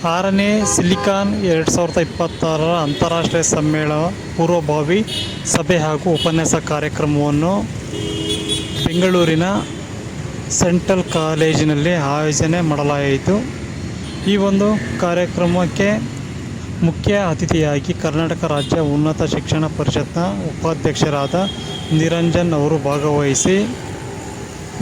6ನೇ silicon 2026 ಅಂತಾರಾಷ್ಟ್ರೀಯ ಸಮ್ಮೇಳನ ಪೂರ್ವಭಾವಿ ಸಭೆ ಹಾಗೂ ಉಪನ್ಯಾಸ ಕಾರ್ಯಕ್ರಮವನ್ನು ಬೆಂಗಳೂರಿನ ಸೆಂಟ್ರಲ್ ಕಾಲೇಜಿನಲ್ಲಿ ಆಯೋಜನೆ ಮಾಡಲಾಯಿತು. ಈ ಒಂದು ಕಾರ್ಯಕ್ರಮಕ್ಕೆ ಮುಖ್ಯ ಅತಿಥಿಯಾಗಿ ಕರ್ನಾಟಕ ರಾಜ್ಯ ಉನ್ನತ ಶಿಕ್ಷಣ ಪರಿಷತ್ನ ಉಪಾಧ್ಯಕ್ಷರಾದ ನಿರಂಜನ್ ಅವರು ಭಾಗವಹಿಸಿ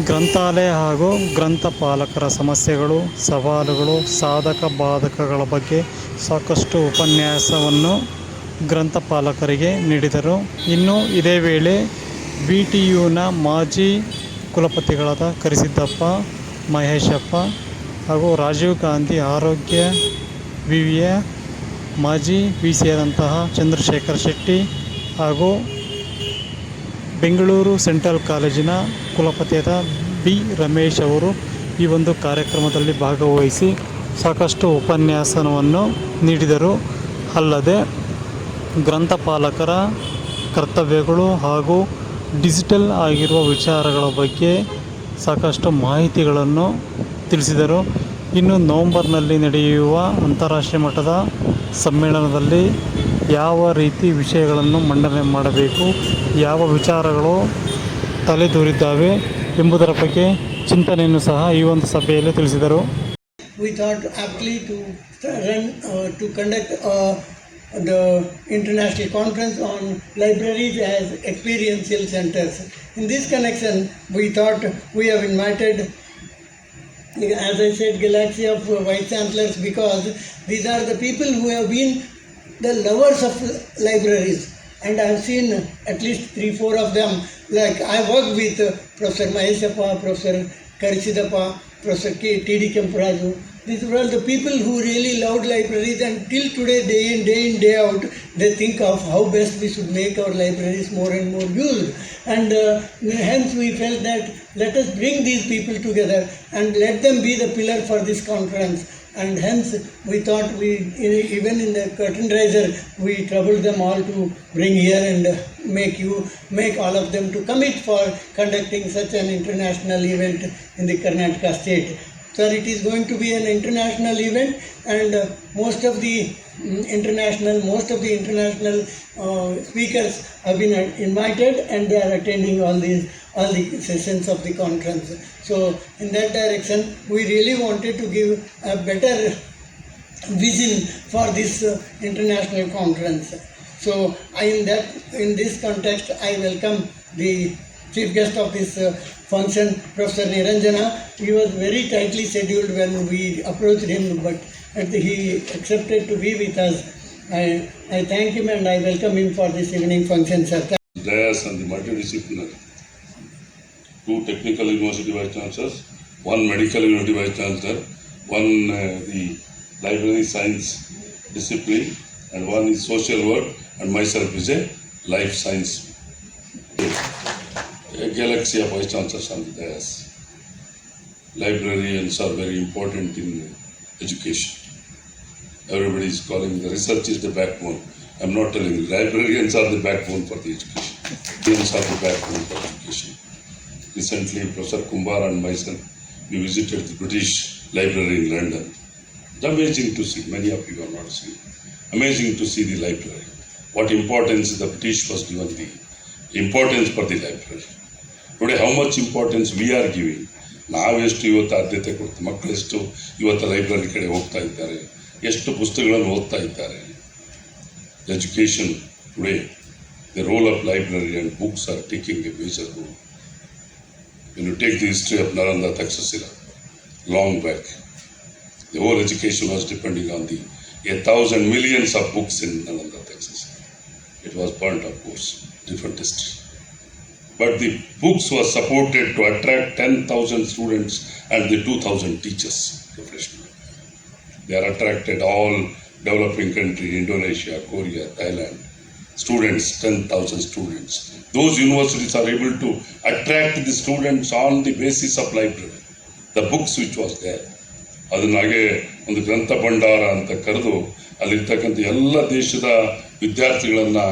ಗ್ರಂಥಾಲಯ ಹಾಗೂ ಗ್ರಂಥಪಾಲಕರ ಸಮಸ್ಯೆಗಳು, ಸವಾಲುಗಳು, ಸಾಧಕ ಬಾಧಕಗಳ ಬಗ್ಗೆ ಸಾಕಷ್ಟು ಉಪನ್ಯಾಸವನ್ನು ಗ್ರಂಥಪಾಲಕರಿಗೆ ನೀಡಿದರು. ಇನ್ನು ಇದೇ ವೇಳೆ BTUನ ಮಾಜಿ ಕುಲಪತಿಗಳಾದ ಕರಿಸಿದ್ದಪ್ಪ, ಮಹೇಶಪ್ಪ ಹಾಗೂ ರಾಜೀವ್ ಗಾಂಧಿ ಆರೋಗ್ಯ ವಿವಿಯ ಮಾಜಿ VC ಆದಂತಹ ಚಂದ್ರಶೇಖರ್ ಶೆಟ್ಟಿ ಹಾಗೂ ಬೆಂಗಳೂರು ಸೆಂಟ್ರಲ್ ಕಾಲೇಜಿನ ಕುಲಪತಿಯಾದ B ರಮೇಶ್ ಅವರು ಈ ಒಂದು ಕಾರ್ಯಕ್ರಮದಲ್ಲಿ ಭಾಗವಹಿಸಿ ಸಾಕಷ್ಟು ಉಪನ್ಯಾಸವನ್ನು ನೀಡಿದರು. ಅಲ್ಲದೆ ಗ್ರಂಥಪಾಲಕರ ಕರ್ತವ್ಯಗಳು ಹಾಗೂ ಡಿಜಿಟಲ್ ಆಗಿರುವ ವಿಚಾರಗಳ ಬಗ್ಗೆ ಸಾಕಷ್ಟು ಮಾಹಿತಿಗಳನ್ನು ತಿಳಿಸಿದರು. ಇನ್ನು ನವೆಂಬರ್ನಲ್ಲಿ ನಡೆಯುವ ಅಂತಾರಾಷ್ಟ್ರೀಯ ಮಟ್ಟದ ಸಮ್ಮೇಳನದಲ್ಲಿ ಯಾವ ರೀತಿ ವಿಷಯಗಳನ್ನು ಮಂಡನೆ ಮಾಡಬೇಕು, ಯಾವ ವಿಚಾರಗಳು ತಲೆದೂರಿದ್ದಾವೆ ಎಂಬುದರ ಬಗ್ಗೆ ಚಿಂತನೆಯನ್ನು ಸಹ ಈ ಒಂದು ಸಭೆಯಲ್ಲಿ ತಿಳಿಸಿದರು. We thought aptly to conduct the international conference on libraries as experiential centers. In this connection, we thought we have invited, as I said, galaxy of vice chancellors, because these are the people who have been the lovers of libraries, and I have seen at least 3-4 of them. Like I worked with Professor Maheshappa, Professor Karisidappa, Professor T.D. Kemparaju. These were all the people who really loved libraries, and till today, day in, day out, they think of how best we should make our libraries more and more used. And hence we felt that let us bring these people together and let them be the pillar for this conference. And hence we thought even in the curtain raiser, we troubled them all to bring here and make all of them to commit for conducting such an international event in the Karnataka state. Sir, it is going to be an international event, and most of the international speakers have been invited, and they are attending all the sessions of the conference. So in that direction, we really wanted to give a better vision for this international conference. So in this context, I welcome the chief guest of this function, Professor Niranjana. He was very tightly scheduled when we approached him, but he accepted to be with us. I thank him and I welcome him for this evening function, sir. Dayas and the multidisciplinary. 2 technical university vice chancellors, 1 medical university vice chancellor, 1 the library science discipline, and 1 is social work, and myself is a life science. A galaxy of vice chancellors on the dais. Librarians are very important in education. Everybody is calling the research is the backbone. I'm not telling you, librarians are the backbone for the education. Librarians are the backbone for education. Recently, Professor Kumbar and myself, we visited the British Library in London. It's amazing to see, many of you have not seen. Amazing to see the library. What importance the British was given the importance for the library. Today, how much importance we are giving. ನಾವೆಷ್ಟು ಇವತ್ತು ಆದ್ಯತೆ ಕೊಡ್ತೀವಿ, ಮಕ್ಕಳೆಷ್ಟು ಇವತ್ತು library ಕಡೆ ಹೋಗ್ತಾ ಇದ್ದಾರೆ, ಎಷ್ಟು ಪುಸ್ತಕಗಳನ್ನು ಓದ್ತಾ ಇದ್ದಾರೆ. Education today, the role of library and books are taking A major role. When you take the history of Nalanda Takshashila, long back, the whole education was depending on the 1,000 millions of books in Nalanda Takshashila. It was burnt, of course, different history. But the books were supported to attract 10,000 students and the 2,000 teachers professionally. They are attracted all developing country, Indonesia, Korea, Thailand. Students, 10,000 students. Those universities are able to attract the students on the basis of library. The books which was there. ಅದನ್ನಾಗೆ ಒಂದು ಗ್ರಂಥ ಭಂಡಾರ ಅಂತ ಕರೆದು ಅಲ್ಲಿರ್ತಕ್ಕಂಥ ಎಲ್ಲ ದೇಶದ ವಿದ್ಯಾರ್ಥಿಗಳನ್ನು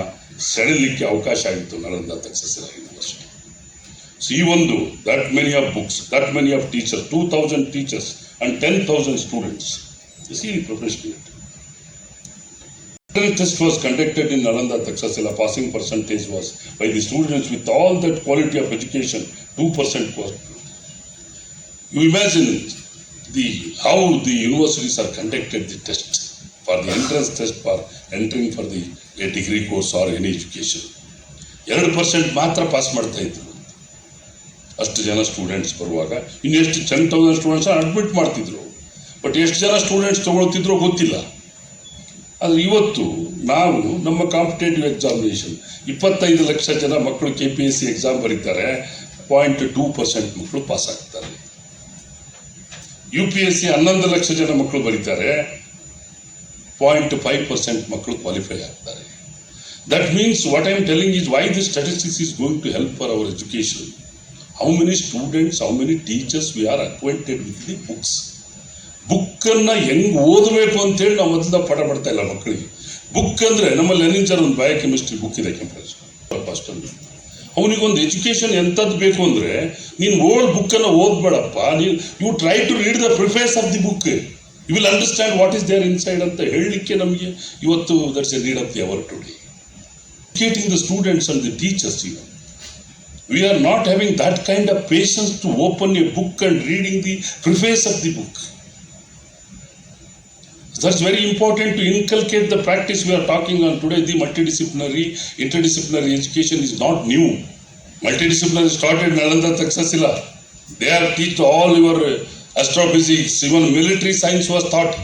ಸೆಳೆಯಲಿಕ್ಕೆ ಅವಕಾಶ ಆಗಿತ್ತು ನಳಂದ ತಕ್ಷಶಿಲಾ ಯೂನಿವರ್ಸಿಟಿ. ಸೊ ಈ ಒಂದು that many of books, that many of teachers, 2,000 teachers and 10,000 students, You see, professional. The test was conducted in Nalanda, Takshashila. Passing percentage was by the students with all that quality of education, 2% was. You imagine how the universities are conducted the test for the entrance test for entering for a degree course or any education. 2% ಮಾತ್ರ pass ಮಾಡ್ತಾ ಇದ್ರು ಅಷ್ಟು ಜನ students ಬರುವಾಗ. ಇನ್ನು ಎಷ್ಟು 10,000 students admit ಮಾಡ್ತಿದ್ರು, but ಎಷ್ಟು ಜನ ಸ್ಟೂಡೆಂಟ್ಸ್ ತಗೊಳ್ತಿದ್ರೋ ಗೊತ್ತಿಲ್ಲ. ಆದರೆ ಇವತ್ತು ನಾವು ನಮ್ಮ ಕಾಂಪಿಟೇಟಿವ್ ಎಕ್ಸಾಮಿನೇಷನ್ 25 ಲಕ್ಷ ಜನ ಮಕ್ಕಳು KPSC ಎಕ್ಸಾಮ್ ಬರೀತಾರೆ, 0.2% ಮಕ್ಕಳು ಪಾಸ್ ಆಗ್ತಾರೆ. UPSC 11 ಲಕ್ಷ ಜನ ಮಕ್ಕಳು ಬರೀತಾರೆ, 0.5% ಮಕ್ಕಳು ಕ್ವಾಲಿಫೈ ಆಗ್ತಾರೆ. That means what I am telling is why this statistics is going to help for our education. How many students, how many teachers we are acquainted with the books. ಬುಕ್ಕನ್ನು ಹೆಂಗೆ ಓದಬೇಕು ಅಂತೇಳಿ ನಾವು ಮೊದಲ ಪಠ ಪಡ್ತಾ ಇಲ್ಲ ಮಕ್ಕಳಿಗೆ. ಬುಕ್ ಅಂದರೆ ನಮ್ಮಲ್ಲಿ ಲೆನಿಂಜರ್ ಒಂದು ಬಯೋಕೆಮಿಸ್ಟ್ರಿ ಬುಕ್ ಇದೆ ಅಷ್ಟೊಂದು. ಅವನಿಗೊಂದು ಎಜುಕೇಷನ್ ಎಂಥದ್ದು ಬೇಕು ಅಂದರೆ ನೀನು ಓಲ್ಡ್ ಬುಕ್ಕನ್ನು ಓದ್ಬೇಡಪ್ಪ, you try to read the preface of the book, you will understand what is there inside ಅಂತ ಹೇಳಲಿಕ್ಕೆ ನಮಗೆ ಇವತ್ತು that's a need of the hour today. Educating the students and the teachers even. We are not having that kind of patience to open a book and reading the preface of the book. That's very important to inculcate the practice we are talking on today. The multidisciplinary, interdisciplinary education is not new. Multidisciplinary started in Nalanda, Takshashila. They are teach all your astrophysics, even military science was taught.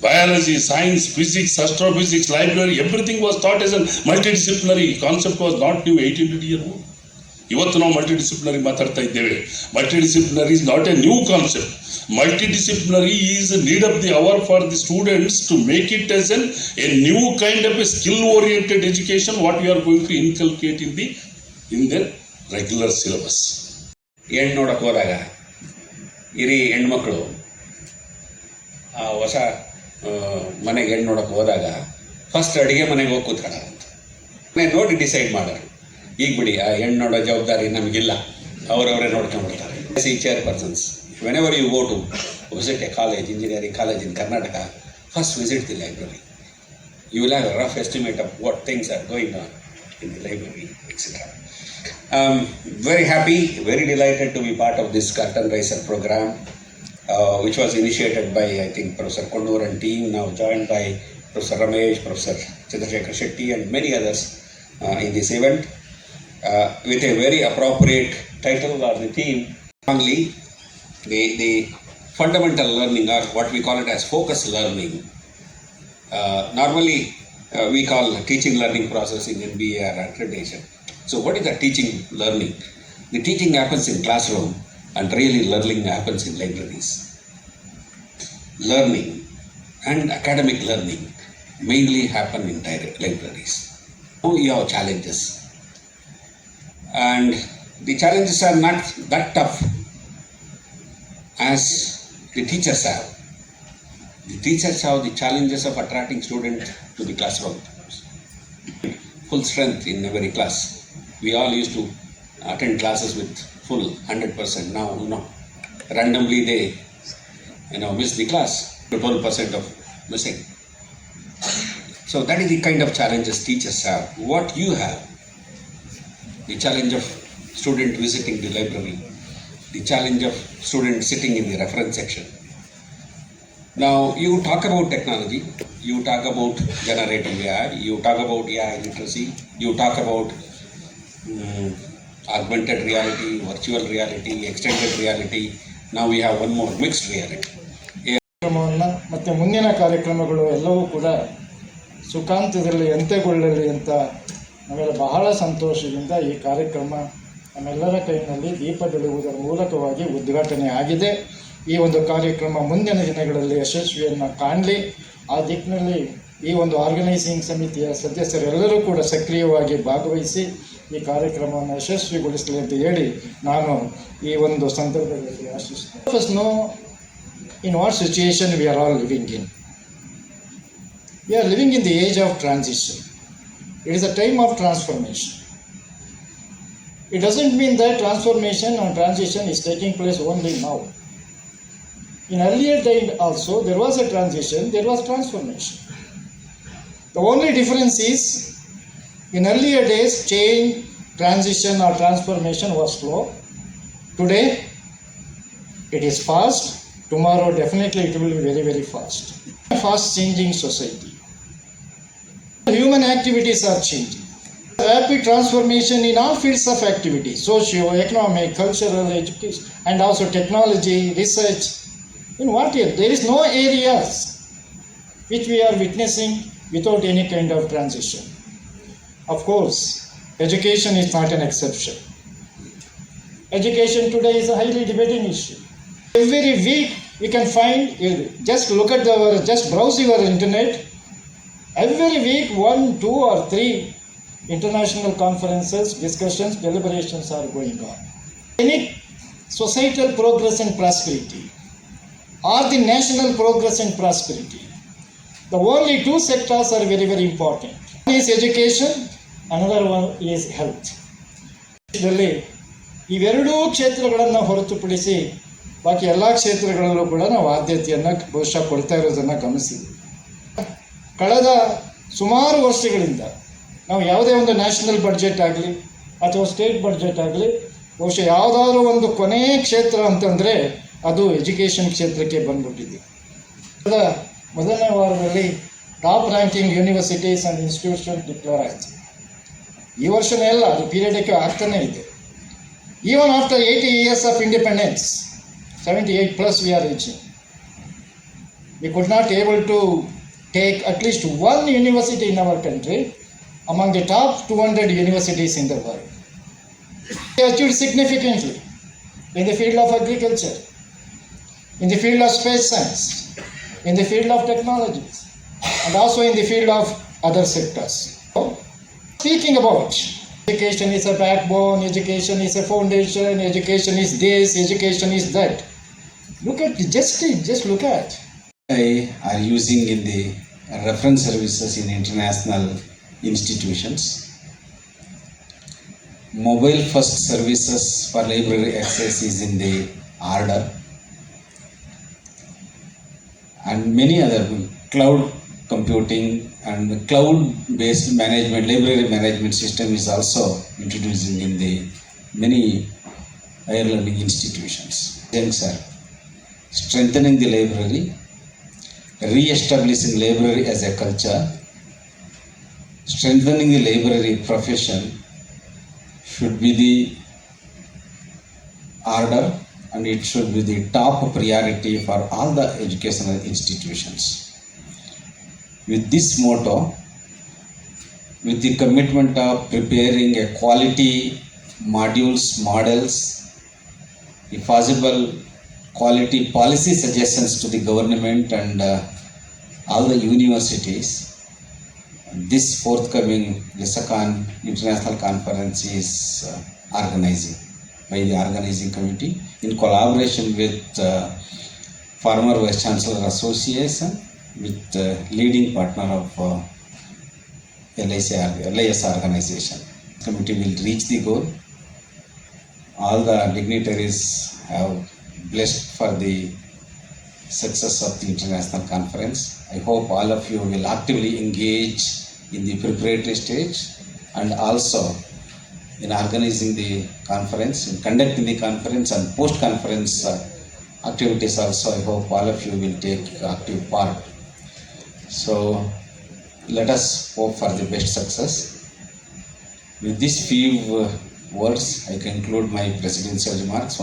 Biology, science, physics, astrophysics, library, everything was taught as a multidisciplinary. Concept was not new, 1800-year-old. ಇವತ್ತು ನಾವು multidisciplinary ಮಾತಾಡ್ತಾ ಇದ್ದೇವೆ. Multidisciplinary is not a new concept. Multidisciplinary is need of the hour for the students to make it as a new kind of a skill oriented education what you are going to inculcate in the regular syllabus. ಹೆಣ್ಣು ನೋಡಕ್ಕೆ ಹೋದಾಗ ಹಿರಿ ಹೆಣ್ಮಕ್ಳು ಹೊಸ ಮನೆಗೆ ಹೆಣ್ಣು ನೋಡೋಕೆ ಹೋದಾಗ ಫಸ್ಟ್ ಅಡುಗೆ ಮನೆಗೆ ಹೋಗಿ ಕೂತ್ಕೊಳ್ಳೋಂತ ನೋಡಿ ಡಿಸೈಡ್ ಮಾಡೋರು. ಈಗ ಬಿಡಿ, ಆ ಹೆಣ್ಣು ನೋಡೋ ಜವಾಬ್ದಾರಿ ನಮಗಿಲ್ಲ, ಅವರವರೇ ನೋಡ್ಕೊಂಡ್ಬಿಡ್ತಾರೆ. See chairpersons, whenever you go to visit a college, engineering college in Karnataka, first visit the library. You will have a rough estimate of what things are going on in the library, etcetera. Very happy, very delighted to be part of this curtain raiser program, which was initiated by, I think, Professor Konnur and team, now joined by Professor Ramesh, Professor Chandrasekhar Shetty and many others in this event, with a very appropriate title or the theme, only the fundamental learning, or what we call it as focus learning. Normally, we call teaching learning process in MBA or accreditation. So what is the teaching learning? The teaching happens in classroom and really learning happens in libraries. Learning and academic learning mainly happen in libraries. Now you have challenges, and the challenges are not that tough as the teachers have. The teachers have the challenges of attracting students to the classroom. Full strength in every class. We all used to attend classes with full 100%. Now, randomly they, miss the class. 12% of missing. So that is the kind of challenges teachers have. What you have, the challenge of student visiting the library, the challenge of student sitting in the reference section. Now, you talk about technology, you talk about generative AI, you talk about AI literacy, you talk about augmented reality, virtual reality, extended reality. Now we have one more, mixed reality. ಕಾರ್ಯಕ್ರಮವನ್ನು ಮತ್ತು ಮುಂದಿನ ಕಾರ್ಯಕ್ರಮಗಳು ಎಲ್ಲವೂ ಕೂಡ ಸುಖಾಂತದಲ್ಲಿ ಅಂತ್ಯಗೊಳ್ಳಲಿ ಅಂತ ನಾವೆಲ್ಲ ಬಹಳ ಸಂತೋಷದಿಂದ ಈ ಕಾರ್ಯಕ್ರಮ ನಮ್ಮೆಲ್ಲರ ಕೈಯಲ್ಲಿ ದೀಪ ಬೆಳಗುವುದರ ಮೂಲಕವಾಗಿ ಉದ್ಘಾಟನೆ ಆಗಿದೆ. ಈ ಒಂದು ಕಾರ್ಯಕ್ರಮ ಮುಂದಿನ ದಿನಗಳಲ್ಲಿ ಯಶಸ್ವಿಯನ್ನು ಕಾಣಲಿ. ಆ ದಿಕ್ಕಿನಲ್ಲಿ ಈ ಒಂದು ಆರ್ಗನೈಸಿಂಗ್ ಸಮಿತಿಯ ಸದಸ್ಯರೆಲ್ಲರೂ ಕೂಡ ಸಕ್ರಿಯವಾಗಿ ಭಾಗವಹಿಸಿ ಈ ಕಾರ್ಯಕ್ರಮವನ್ನು ಯಶಸ್ವಿಗೊಳಿಸಲಿ ಅಂತ ಹೇಳಿ ನಾನು ಈ ಒಂದು ಸಂದರ್ಭದಲ್ಲಿ ಆಶಿಸ್ತೇನೆ. In what situation we are all living in. We are living in the age of transition. It is a time of transformation. It doesn't mean that transformation or transition is taking place only now. In earlier time also, there was a transition, there was transformation. The only difference is, in earlier days, change, transition or transformation was slow. Today, it is fast. Tomorrow, definitely it will be very, very fast. Fast changing society. Human activities are changing. Rapid transformation in all fields of activity, socio-economic, cultural, education, and also technology, research. In what area? There is no areas which we are witnessing without any kind of transition. Of course, education is not an exception. Education today is a highly debating issue. Every week we can find, just look at just browse your internet. Every week 1, 2 or 3 international conferences, discussions, deliberations are going on. Any societal progress and prosperity or the national progress and prosperity, the only 2 sectors are very, very important. One is education, another one is health. ಇದರಲ್ಲಿ ಇವೆರಡೂ ಕ್ಷೇತ್ರಗಳನ್ನು ಹೊರತುಪಡಿಸಿ ಬಾಕಿ ಎಲ್ಲ ಕ್ಷೇತ್ರಗಳಲ್ಲೂ ಕೂಡ ನಾವು ಆದ್ಯತೆಯನ್ನು ಬಹುಶಃ ಕೊಡ್ತಾ ಇರೋದನ್ನು ಗಮನಿಸಿದ್ವಿ. ಕಳೆದ ಸುಮಾರು ವರ್ಷಗಳಿಂದ ನಾವು ಯಾವುದೇ ಒಂದು ನ್ಯಾಷನಲ್ ಬಡ್ಜೆಟ್ ಆಗಲಿ ಅಥವಾ ಸ್ಟೇಟ್ ಬಡ್ಜೆಟ್ ಆಗಲಿ, ಬಹುಶಃ ಯಾವುದಾದ್ರೂ ಒಂದು ಕೊನೆಯ ಕ್ಷೇತ್ರ ಅಂತಂದರೆ ಅದು ಎಜುಕೇಷನ್ ಕ್ಷೇತ್ರಕ್ಕೆ ಬಂದ್ಬಿಟ್ಟಿದೆ. ಮೊದಲನೇ ವಾರದಲ್ಲಿ top ranking universities and institution declare ಆಯಿತು. ಈ ವರ್ಷನೇ ಅಲ್ಲ, ಅದು ಪೀರಿಯಡಕ್ಕೆ ಆಗ್ತಾನೇ ಇದೆ. Even after 80 years of independence, 78+ we are reaching. We could not able to take at least one university in our country among the top 200 universities in the world. We achieved significantly in the field of agriculture, in the field of space science, in the field of technologies, and also in the field of other sectors. So, speaking about education is a backbone, education is a foundation, education is this, education is that. Look at, just look at. Are using in the reference services in international institutions. Mobile first services for library access is in the order, and many other cloud computing and cloud based management, library management system is also introducing in the many higher learning institutions. Thanks, sir. Strengthening the library, re-establishing library as a culture, strengthening the library profession should be the order, and it should be the top priority for all the educational institutions. With this motto, with the commitment of preparing a quality modules, models, if possible, quality policy suggestions to the government and all the universities, this forthcoming ISACON International Conference is organizing by the organizing committee in collaboration with former Vice Chancellor Association, with leading partner of LIS organization. Committee will reach the goal. All the dignitaries have blessed for the success of the international conference. I hope all of you will actively engage in the preparatory stage and also in organizing the conference, in conducting the conference and post-conference activities also. I hope all of you will take active part. So let us hope for the best success. With these few words, I conclude my presidential remarks.